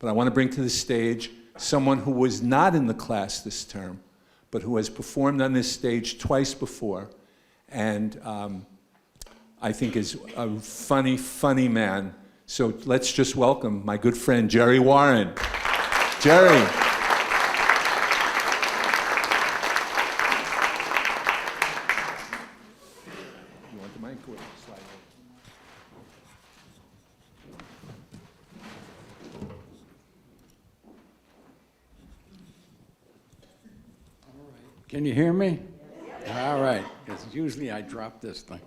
But I want to bring to the stage someone who was not in the class this term, but who has performed on this stage twice before, and I think is a funny, funny man. So let's just welcome my good friend, Jerry Warren. Jerry. You want the mic or slide it? Can you hear me? All right, because usually I drop this thing.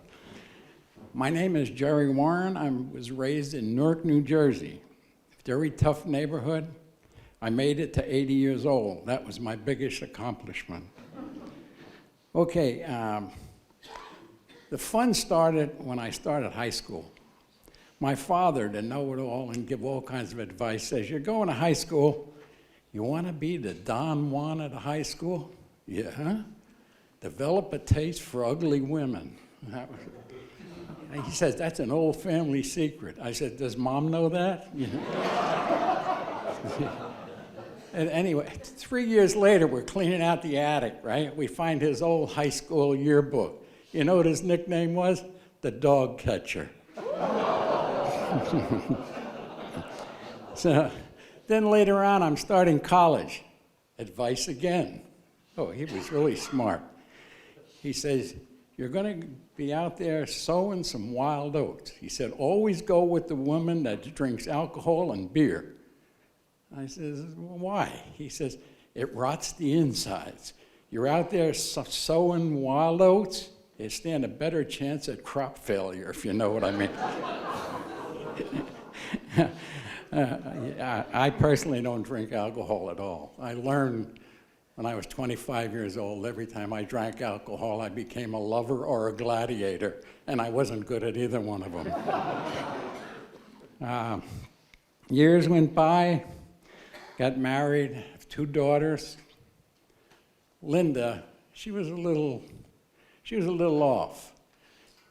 My name is Jerry Warren. I was raised in Newark, New Jersey. Very tough neighborhood. I made it to 80 years old. That was my biggest accomplishment. Okay, the fun started when I started high school. My father, the know-it-all and give all kinds of advice, says, you're going to high school, you want to be the Don Juan at a high school? Yeah, huh? Develop a taste for ugly women. And he says, that's an old family secret. I said, does Mom know that? You know? And anyway, 3 years later, we're cleaning out the attic, right? We find his old high school yearbook. You know what his nickname was? The dog catcher. So then later on, I'm starting college. Advice again. Oh, he was really smart. He says, you're going to be out there sowing some wild oats. He said, always go with the woman that drinks alcohol and beer. I says, why? He says, it rots the insides. You're out there sowing wild oats, you stand a better chance at crop failure, if you know what I mean. I personally don't drink alcohol at all. I learned when I was 25 years old, every time I drank alcohol, I became a lover or a gladiator, and I wasn't good at either one of them. Years went by, got married, have 2 daughters. Linda, she was a little off.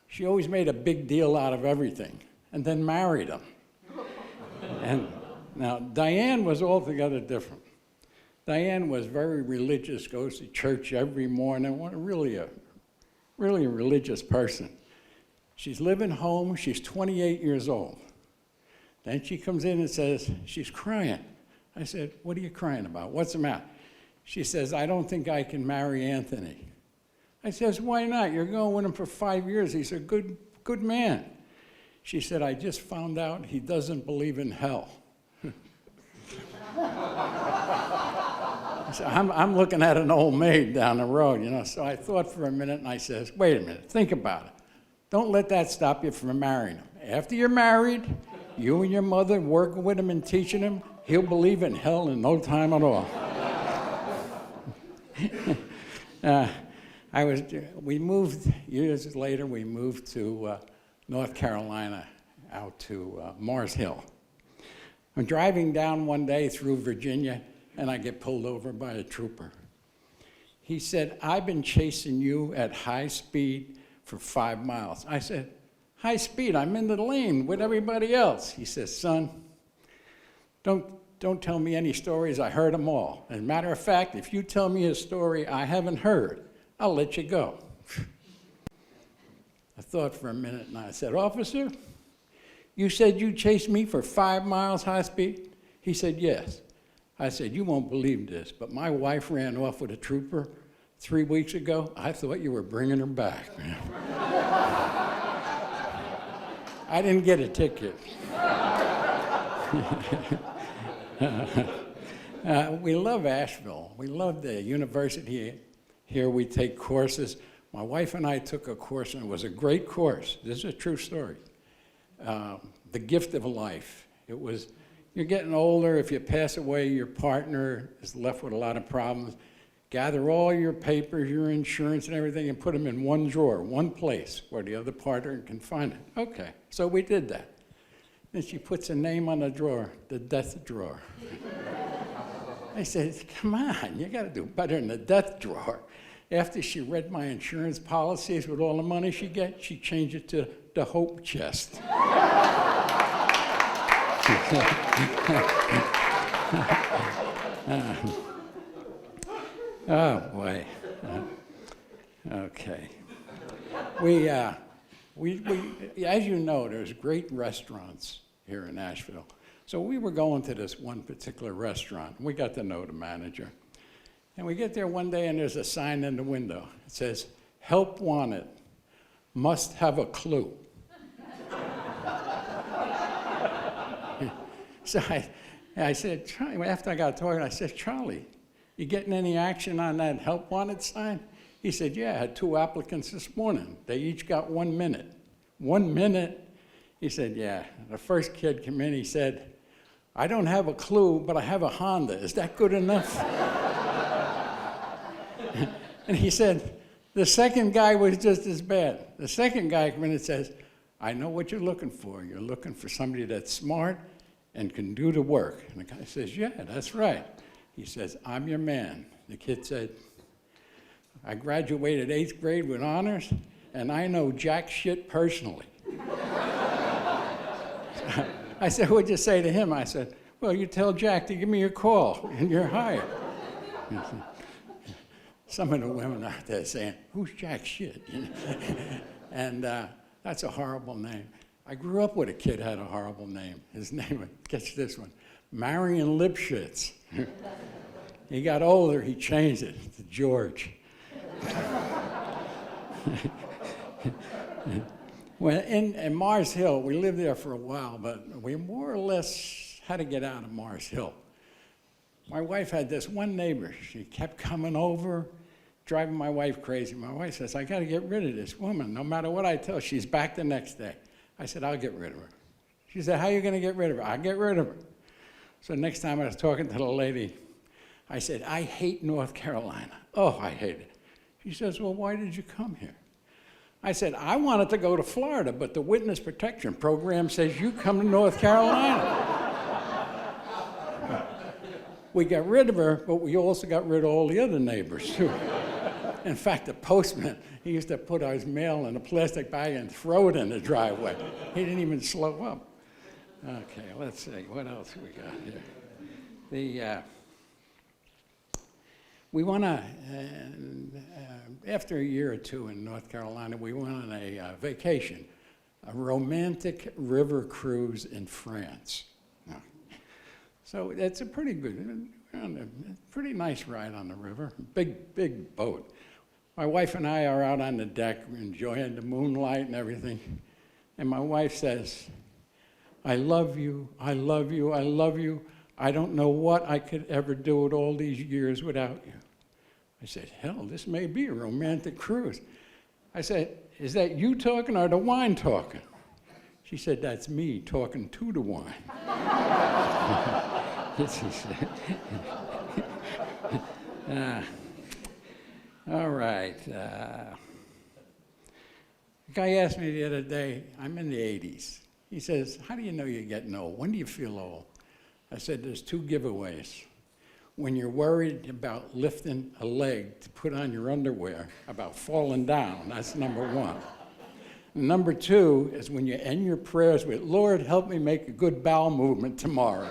She always made a big deal out of everything, and then married him. And now, Diane was altogether different. Diane was very religious, goes to church every morning, really a religious person. She's living home, she's 28 years old. Then she comes in and says, she's crying. I said, what are you crying about? What's the matter? She says, I don't think I can marry Anthony. I says, why not? You're going with him for 5 years. He's a good man. She said, I just found out he doesn't believe in hell. So I'm looking at an old maid down the road, you know, so I thought for a minute and I says, wait a minute, think about it. Don't let that stop you from marrying him. After you're married, you and your mother working with him and teaching him, he'll believe in hell in no time at all. We moved, years later, we moved to North Carolina, out to Mars Hill. I'm driving down one day through Virginia, and I get pulled over by a trooper. He said, I've been chasing you at high speed for 5 miles. I said, high speed, I'm in the lane with everybody else. He says, son, don't tell me any stories, I heard them all. As a matter of fact, if you tell me a story I haven't heard, I'll let you go. I thought for a minute and I said, officer, you said you chased me for 5 miles high speed? He said, yes. I said, you won't believe this, but my wife ran off with a trooper 3 weeks ago. I thought you were bringing her back. I didn't get a ticket. We love Asheville. We love the university here. We take courses. My wife and I took a course, and it was a great course. This is a true story. The Gift of Life. It was, you're getting older. If you pass away, your partner is left with a lot of problems. Gather all your papers, your insurance and everything, and put them in one drawer, one place where the other partner can find it. Okay, so we did that. Then she puts a name on the drawer, the death drawer. I said, come on, you gotta do better than the death drawer. After she read my insurance policies with all the money she gets, she changed it to the hope chest. Oh, boy. Okay. As you know, there's great restaurants here in Nashville. So we were going to this one particular restaurant. We got to know the manager. And we get there one day, and there's a sign in the window. It says, "Help wanted, must have a clue." So I said, Charlie, after I got talking, I said, "Charlie, you getting any action on that help wanted sign?" He said, "Yeah, I had 2 applicants this morning. They each got 1 minute." 1 minute? He said, "Yeah." The first kid came in, he said, "I don't have a clue, but I have a Honda. Is that good enough?" And he said, the second guy was just as bad. The second guy came in and says, "I know what you're looking for. You're looking for somebody that's smart and can do the work." And the guy says, "Yeah, that's right." He says, "I'm your man." The kid said, "I graduated 8th grade with honors, and I know jack shit personally." I said, "What'd you say to him?" I said, "Well, you tell Jack to give me a call, and you're hired." Some of the women out there saying, "Who's jack shit?" And that's a horrible name. I grew up with a kid who had a horrible name. His name, catch this one, Marion Lipschitz. He got older, he changed it to George. Well, in Mars Hill, we lived there for a while, but we more or less had to get out of Mars Hill. My wife had this one neighbor. She kept coming over, driving my wife crazy. My wife says, "I got to get rid of this woman. No matter what I tell her, she's back the next day." I said, "I'll get rid of her." She said, "How are you going to get rid of her?" "I'll get rid of her." So next time I was talking to the lady, I said, "I hate North Carolina." "Oh, I hate it." She says, "Well, why did you come here?" I said, "I wanted to go to Florida, but the Witness Protection Program says you come to North Carolina." We got rid of her, but we also got rid of all the other neighbors, too. In fact, the postman, he used to put his mail in a plastic bag and throw it in the driveway. He didn't even slow up. Okay, let's see, what else we got here? We went after a year or two in North Carolina, we went on a vacation, a romantic river cruise in France. So it's a pretty good, pretty nice ride on the river, big boat. My wife and I are out on the deck enjoying the moonlight and everything, and my wife says, "I love you, I love you, I love you. I don't know what I could ever do with all these years without you." I said, "Hell, this may be a romantic cruise." I said, "Is that you talking or the wine talking?" She said, "That's me talking to the wine." All right. A guy asked me the other day, I'm in the 80s. He says, "How do you know you're getting old? When do you feel old?" I said, "There's 2 giveaways. When you're worried about lifting a leg to put on your underwear, about falling down, that's number 1. Number 2 is when you end your prayers with, 'Lord, help me make a good bowel movement tomorrow.'"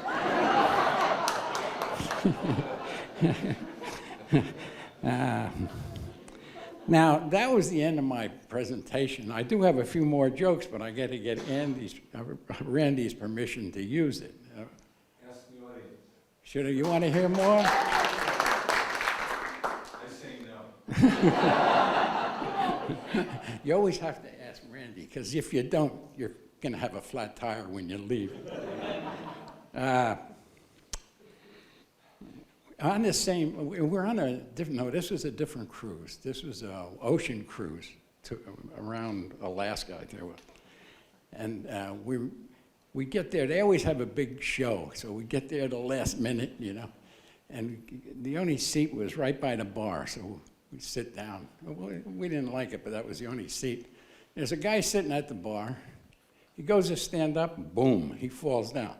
Now, that was the end of my presentation. I do have a few more jokes, but I got to get Randy's permission to use it. Ask the audience. You want to hear more? I say no. You always have to ask Randy, because if you don't, you're going to have a flat tire when you leave. On the same, we're on a different, no, this was a different cruise. This was an ocean cruise around Alaska, I tell you what. And we get there, they always have a big show, so we get there the last minute, you know. And the only seat was right by the bar, so we sit down. We didn't like it, but that was the only seat. There's a guy sitting at the bar. He goes to stand up, boom, he falls down.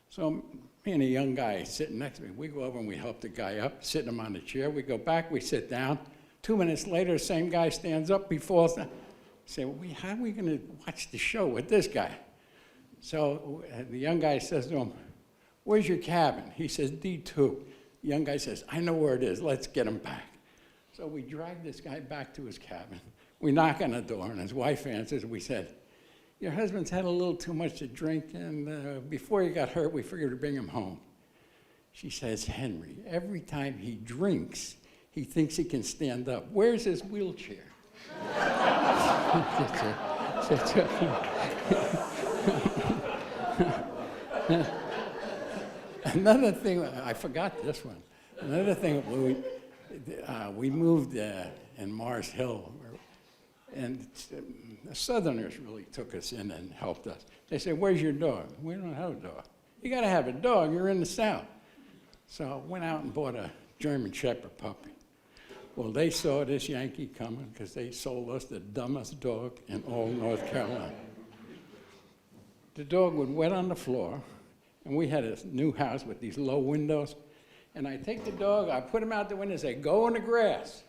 So me and a young guy sitting next to me, we go over and we help the guy up, sit him on the chair. We go back, we sit down. 2 minutes later, the same guy stands up, he falls down. I say, "Well, how are we going to watch the show with this guy?" So the young guy says to him, "Where's your cabin?" He says, "D2. The young guy says, "I know where it is. Let's get him back." So we dragged this guy back to his cabin. We knock on the door, and his wife answers. We said, "Your husband's had a little too much to drink, and before he got hurt, we figured to bring him home." She says, "Henry, every time he drinks, he thinks he can stand up. Where's his wheelchair?" Another thing, I forgot this one. Another thing, we moved in Mars Hill, and the Southerners really took us in and helped us. They said, "Where's your dog?" "We don't have a dog." "You got to have a dog. You're in the South." So I went out and bought a German Shepherd puppy. Well, they saw this Yankee coming because they sold us the dumbest dog in all North Carolina. The dog would wet on the floor, and we had a new house with these low windows. And I take the dog, I put him out the window and say, "Go in the grass."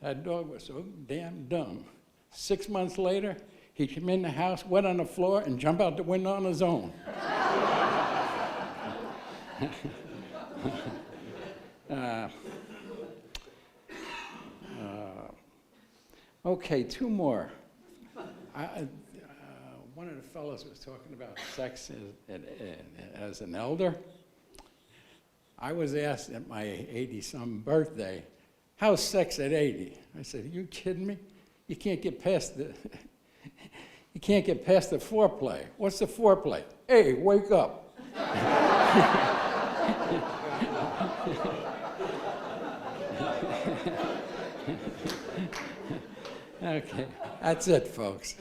That dog was so damn dumb. 6 months later, he came in the house, wet on the floor, and jumped out the window on his own. Okay, two more. One of the fellows was talking about sex as an elder. I was asked at my 80-some birthday, "How's sex at 80?" I said, "Are you kidding me? You can't get past the foreplay." "What's the foreplay?" "Hey, wake up." Okay, that's it, folks.